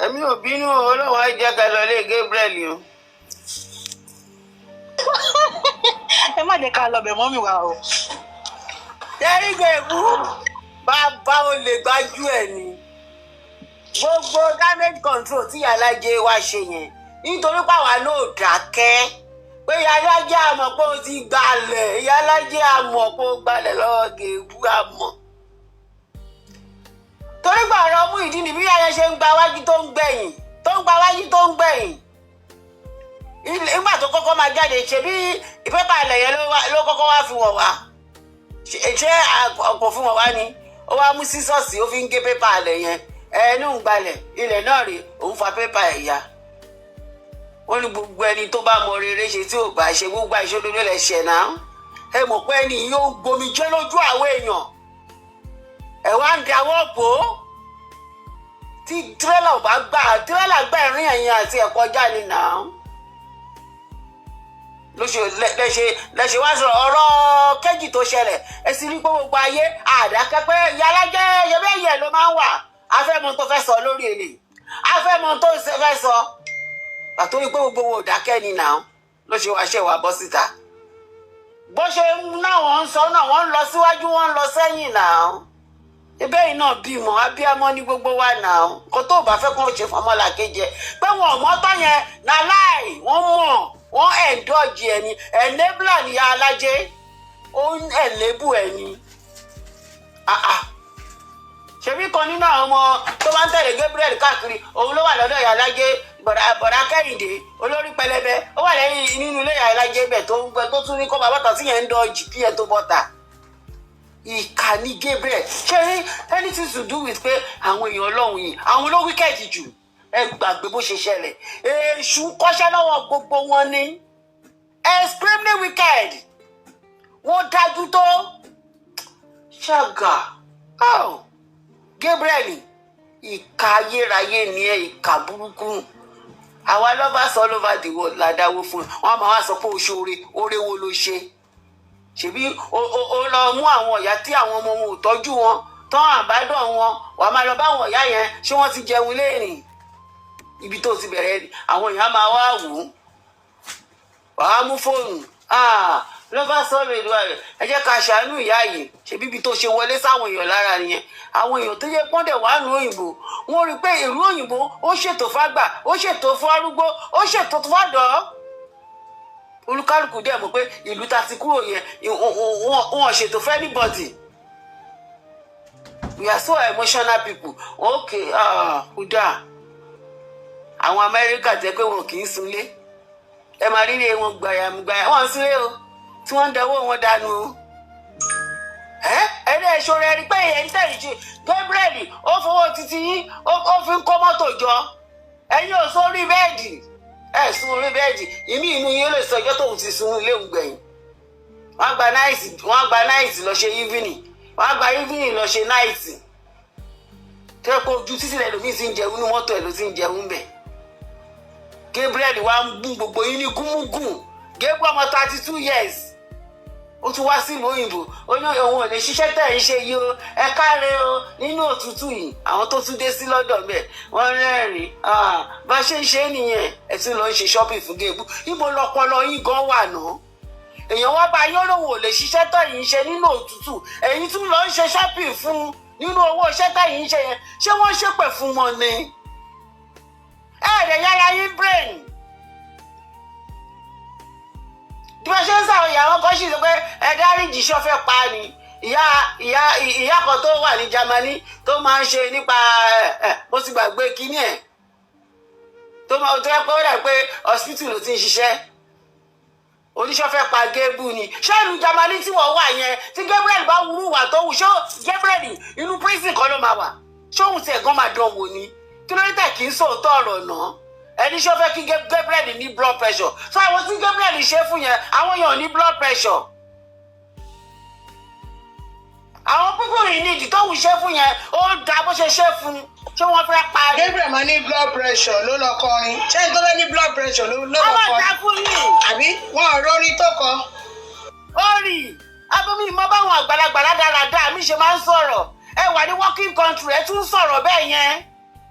Èmi ò bínú olówó ẹ̀jẹ̀ kan lọ lé Gabriel o. Ẹ má jẹ́ ká lọ bẹ̀ mọ́ mi wá o. Tẹ́rí gbèbú bàbá o lè gbájú ẹ̀ ni. Gbogbo damage control tí Alájẹ wa ṣe yẹn nítorí pàwọn náà dákẹ́ pé Alájẹ àmọ̀ pé ó ti gbalẹ̀ Alájẹ àmọ̀ pé ó gbalẹ̀ lọ́wọ́ Gèbú àmọ̀. Torí gbà ọ̀rọ̀ mú ìdí ni bí ayé ṣe ń gba wájú tó ń gbẹ̀yìn nígbà tó kọ́kọ́ máa jáde ṣe bí ìpépà ilẹ̀ yẹn ló kọ́kọ́ wá fi wọ̀n wá ṣé ọ̀pọ̀ fún wọn wá ni ó wá mú sísọ́ọ̀sì ó fi ń gé pépà ilẹ̀ yẹn ẹnu ń gbalẹ̀ ilẹ̀ náà rè òun fa pépà ẹ̀ ya wọ́n ní gbogbo ẹni tó bá mọ rere ṣe tí ò bá ṣe gbogbo àìṣòdodo lẹ̀ ṣẹ̀ náà ẹ mọ̀ pé ẹni yóò gbomijẹ́ lójú àwọn èèyàn ẹ wá ń dáwọ́ bò ó tí tírélà ò bá gbà tírélà gbà ẹ̀rín ẹ̀yìn àti ẹ̀kọ́ jáde náà lẹ́ṣẹ̀ wá sọ̀rọ̀ ọ̀rọ̀ kejì tó ṣẹlẹ̀ ẹ sì rí pé gbogbo ayé àdákẹ́ pé Alájẹ yẹbẹ́yẹ ló máa ń wà afẹ́mọ tó fẹ́ sọ lórí èlé afẹ́mọ tó fẹ́ sọ pàtó rí pé gbogbo wọn ò dákẹ́ ni náà ló ṣe wá ṣẹ̀wá bọ́ síta bó ṣe náà wọ́n ń sọ náà wọ́n ń lọ síwájú wọ́n ń lọ sẹ́yìn náà ibẹ̀ yìí náà bímọ abíamọ ní gbogbo wa náà kó tó bá fẹ́ kó ṣe fọmọlà kejì pé wọn ò mọ́tọ́ yẹn náà láì wọ́n mọ̀ wọ́n ẹ̀ńdọ́jì ẹni ẹ̀nẹ́bùlà ní Alájẹ ó ń ẹ̀lẹ́bù ẹni. ṣebí kan nínú àwọn ọmọ tó bá ń tẹ̀lé Gabriel káàkiri òun ló wà lọ́dọ̀ Ìyá Alájẹ bọ̀dá Kẹ́hìndé olórí pẹlẹbẹ ó wà lẹ́yìn nínú ilé Ìyá Alájẹ bẹ̀ tó ń gbẹ tó tún ní kó bàbá kan sí yẹn ń dọ́jì kí ẹ tó bọ́ta. Ìkà ni Gabriel ṣe rí anything to do with pé àwọn èèyàn Ọlọ́run yìí àwọn ló wíkẹ́ẹ̀dì jù ẹ gbàgbé bó ṣe ṣẹlẹ̀ èṣù kọ́ṣẹ́ lọ́wọ́ gbogbo wọn ni extremely wicked wọ́n dájú tó ṣàgà Gabriel ìkà ayérayé ni ẹ ìkà burúkú àwa lovers all over the world la dáwó fún wọn máa wá sọ pé o ṣe oore wo ló ṣe ṣebí o lọ mú àwọn ìyá tí àwọn ọmọ wọn ò tọ́jú wọn tán àbádọ́ wọn wàá máa lọ bá àwọn ìyá yẹn ṣé wọ́n ti jẹun léèrìn ibi tó ti bẹ̀rẹ̀ àwọn èèyàn máa wá wò ó wàá mú fóònù ló bá sọ̀rọ̀ ìlú rẹ̀ ẹ jẹ́ ká ṣàánú ìyá yìí ṣebí ibi tó ṣe wọlé sáwọn èèyàn lára nìyẹn àwọn èèyàn tó yẹ pọ́ndẹ̀ wà nù òyìnbó wọ́n rí i pé ìlú òyìnbó ó ṣètò fágbà ó ṣètò fún arúgbó ó ṣètò fọ́dọ̀ olúkálùkù dẹ̀ mọ̀ pé ìlú ta ti kúrò yẹn wọn ṣètò fún anybody we are so emotional people okay kódà àwọn Amẹ́ríkà jẹ́ pé wọn kì í sunlé ẹ máa rí ilé wọn gbàyàmùgbàyà wọn sílé o tí wọ́n ń dẹwọ́ wọn dànù o ẹ̀ẹ́dẹ̀ ìṣòro ẹ̀rí pé ẹ̀yìn tẹ̀lé ṣe Gabriel ó fowó títí yín ó fi ń kó mọ́tò jọ ẹ̀yin ò sórí bẹ́ẹ̀dì ẹ̀ sún orí bẹ́ẹ̀dì ìmí inú yín lè sọ ọjọ́ tóun ti sun ilé ògbẹ̀yìn wọ́n gba náìtì lọ ṣe evening wọ́n gba evening lọ ṣe náìtì tẹ́ pé ojú títí lẹ́nu mi ti ń jẹun ní mọ́tò ẹ̀ ló ti ń jẹun bẹ̀ Gabriel wa ń gún gbogbo yín ní gúnmúgùn Gabriel ọmọ 32 years ó tún wá sílùú òyìnbó ó ní òun ò lè ṣiṣẹ́ tẹ̀ ń ṣe yìí o ẹ káre o nínú òtútù yìí àwọn tó tún dé sí lọ́dọ̀ bẹ́ẹ̀ wọ́n rẹ́rìn bá ṣe ń ṣe nìyẹn ẹ tún lọ ń ṣe shopping fún Gabriel níbo lọpọlọ yín gan wà náà èèyàn wá bá yín lòun ò lè ṣiṣẹ́ tẹ̀ yìí ń ṣe nínú òtútù ẹ̀yin tún lọ ń ṣe shopping fún nínú owó iṣẹ́ tẹ̀ yìí ń ṣe yẹn ṣé wọ́n ṣépè fún wọn ni ẹ̀ẹ́dẹ̀ yára yín brain bí wọ́n ṣe ń sàwọn ìyàwó kan sì sọ pé ẹ dáríjì ṣọ́fẹ́ pa ni ìyá kan tó wà ní Germany tó máa ń ṣe nípa mo ti gbàgbé kínní ẹ̀ tó yẹ pé ó dà pé hospital ló ti ń ṣiṣẹ́ oníṣẹ́ fẹ́ pa Gabriel ni ṣé ìlú Germany tí wọ́n wà yẹn tí Gabriel bá wúrú wà tó wù ṣé Gabriel inú prison kan ló máa wà ṣé òun tiẹ̀ gan máa dán wò ni kí ló dé tẹ̀ kí n sòótọ́ ọ̀rọ̀ náà ẹni ṣó fẹ́ kí Gabriel ní blood pressure so àwọn tí Gabriel ṣe fún yẹn àwọn èèyàn ní blood pressure àwọn púpọ̀ yìí ní ìdí tó wù ṣe fún yẹn ó dá bó ṣe ṣe fún ṣé wọ́n fẹ́ pa. Gabriel máa ní blood pressure ló lọ kọrin ṣé n tó fẹ́ ní blood pressure ló lọ kọrin. ọmọ ìta fún yìí. àbí wọn ò rórí tó kọ. ó rì abomi ìmọ̀ báwọn àgbàlagbà dáradára mi ṣe máa ń sọ̀rọ̀ ẹ wà ní working country ẹ tún sọ̀rọ̀ bẹ́ẹ̀ yẹn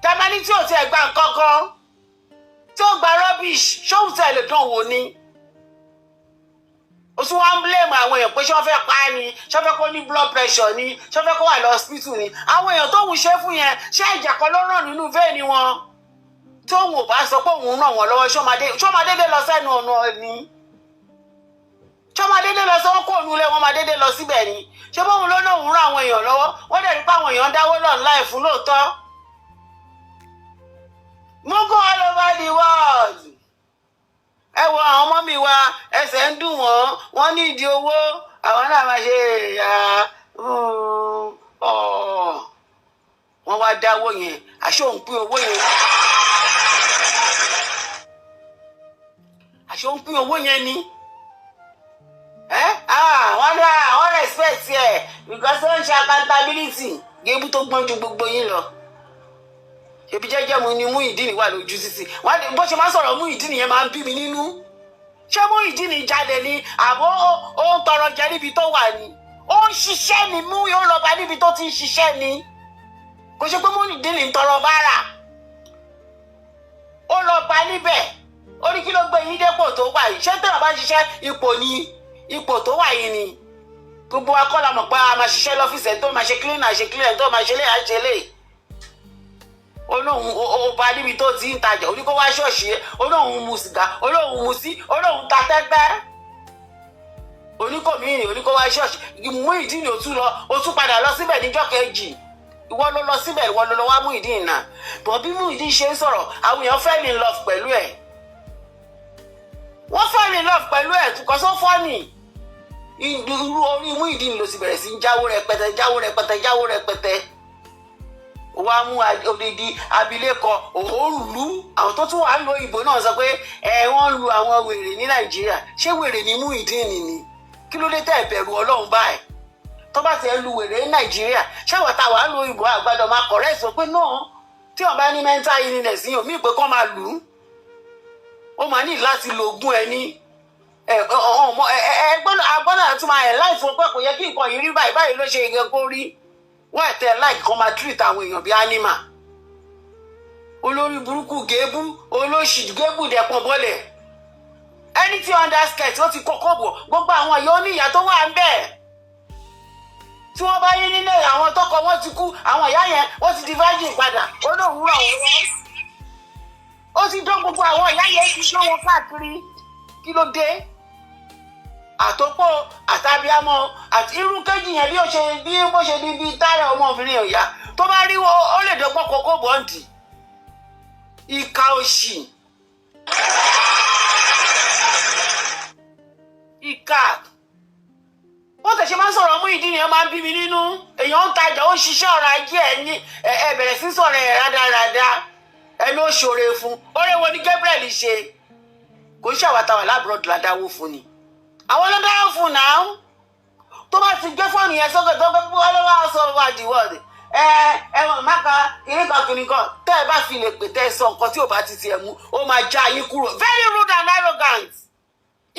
Germany tí ò tiẹ̀ gba nǹkan kan tí ó gba rubbish ṣóhun tẹ̀ lè dán wò ni o tún wá ń blame àwọn èèyàn pé ṣé wọ́n fẹ́ pa á ni ṣé wọ́n fẹ́ kó ní blood pressure ni ṣé wọ́n fẹ́ kó wà lọ hospital ni àwọn èèyàn tó ń ṣe fún yẹn ṣé ẹ̀jẹ̀ kan ló ràn nínú vein wọn tó ń wò bá sọ pé òun ràn wọ́n lọ́wọ́ ṣó máa dédé lọ sẹ́nu ọ̀nà ni ṣó máa dédé lọ sọ́wọ́ kó òun lé wọn máa dédé lọ síbẹ̀ ni ṣé bóun ló náà òun ràn àwọn èèyàn lọ́wọ́ wọ́n dẹ̀ rí pé àwọn èèyàn dáwó lọ́n láì fún lóòótọ́ Mugu all over the world ẹ wo àwọn ọmọ mi wa ẹsẹ̀ ń dùn wọ́n ní ìdí owó àwọn náà máa ṣe wọ́n wá dáwó yẹn àṣé òun pín owó yẹn àṣé òun pín owó yẹn ni wọ́n respect ẹ̀ because wọ́n ń ṣe accountability Gébú tó gbọ́n ju gbogbo yín lọ ebi jẹ́jẹ́ mu ni Muyideen wà lójú títì wọ́n bó ṣe máa ń sọ̀rọ̀ Muyideen yẹn máa ń bí mi nínú ṣé Muyideen jáde ni àbọ̀ ó ń tọrọ jẹ níbi tó wà ni ó ń ṣiṣẹ́ ni mú ó lọ bá níbi tó ti ń ṣiṣẹ́ ni kò ṣe pé Muyideen ń tọrọ bára ó lọ bá níbẹ̀ ó ní kí ló gbé yín dépò tó wà yìí ṣé tẹ̀wọ̀n bá ṣiṣẹ́ ipò tó wà yìí ni gbogbo wa kọ́ la mọ̀ pé a máa ṣiṣẹ́ lọ́fíìsì ẹ̀ tó máa ṣe cleaner tó máa ṣe lé àṣẹlẹ̀ olóhùn ọba níbi tó ti ń tajà oníkó wá ṣọ́ọ̀ṣì olóhùn mu sìgá olóhùn mu sí olóhùn ta tẹ́tẹ́ oníkó mìíràn oníkó wá ṣọ́ọ̀ṣì Muyideen ó tún padà lọ síbẹ̀ níjọ́ kejì ìwọ ló lọ síbẹ̀ ìwọ ló lọ wá Muyideen náà bọ̀ bí Muyideen ṣe ń sọ̀rọ̀ àwọn èèyàn fell in love pẹ̀lú ẹ̀ wọ́n fell in love pẹ̀lú ẹ̀ tukọ̀ só fọ́ọ̀nì irú orí Muyideen ló sì bẹ̀rẹ̀ sí jáwó rẹpẹtẹ wá mú odidi abilékọ òórùlú àwọn tó tún wà ń lo ìbò náà sọ pé wọ́n lu àwọn wèrè ní Nàìjíríà ṣé wèrè ní Muyideen ni kí ló dé tẹ́ ìbẹ̀rù Ọlọ́run báyìí tó bá ti lu wèrè ní Nàìjíríà ṣé wọ́n ta wà ń lo ìbò àgbàdo máa kọ̀rẹ́ sọ pé náà tí wọ́n bá ní mental illness yìí omi ìpè kọ́ máa lù ú ó máa ní láti lo ogún ẹ ní agbọ́dọ̀ àti máa ẹ̀ láì fún pé kò yẹ kí nǹkan yìí rí báyìí ló ṣe yẹ kó rí wọ́n ẹ̀tẹ́ láì kan máa treat àwọn èèyàn bíi animal olórí burúkú Gébú olóṣì Gébú dẹ̀pọ̀ bọ́lẹ̀ ẹni tí underskirt ó ti kọ́kọ́ bọ̀ gbogbo àwọn ìyá oníyà tó wà ń bẹ̀ tí wọ́n bá yín nílé àwọn tọkọ wọn ti kú àwọn ìyá yẹn wọ́n ti di virgin padà ó lóun rọ̀ wọ́n ó ti dán gbogbo àwọn ìyá yẹn ti dán wọn káàkiri kí ló dé àtọ́pọ̀ àtàbíàmọ́ àti irú kejì yẹn bí bó ṣe di bíi táyà ọmọbìnrin ọ̀yà tó bá rí ó lè dọ́gbọ́n kókó bọ́ǹdì ìka òṣì ìka ó tẹ̀sí máa ń sọ̀rọ̀ Muyideen yẹn máa ń bí mi nínú èèyàn ń tajà ó ń ṣiṣẹ́ ọ̀rọ̀ ajé ẹ̀ ní ẹ bẹ̀rẹ̀ sí sọ̀rọ̀ ẹ̀ rádaràda ẹni ó ṣòro fún oore wo ni Gabriel ṣe kò ń ṣàwátàwà lábúròdù ládáwó fún ni àwọn ló dáwọ́ fún náà tó bá ti gbé fóònù yẹn sókè tó gbé ọlọ́wọ́ sọ wá dìwọ́ọ̀dì ẹ̀wọ̀n máka kìnnìkan tẹ́ ẹ bá fi lè pè tẹ́ ẹ sọ nǹkan tí ò bá ti tiẹ̀ mú ó máa já yín kúrò very rude and arrogant.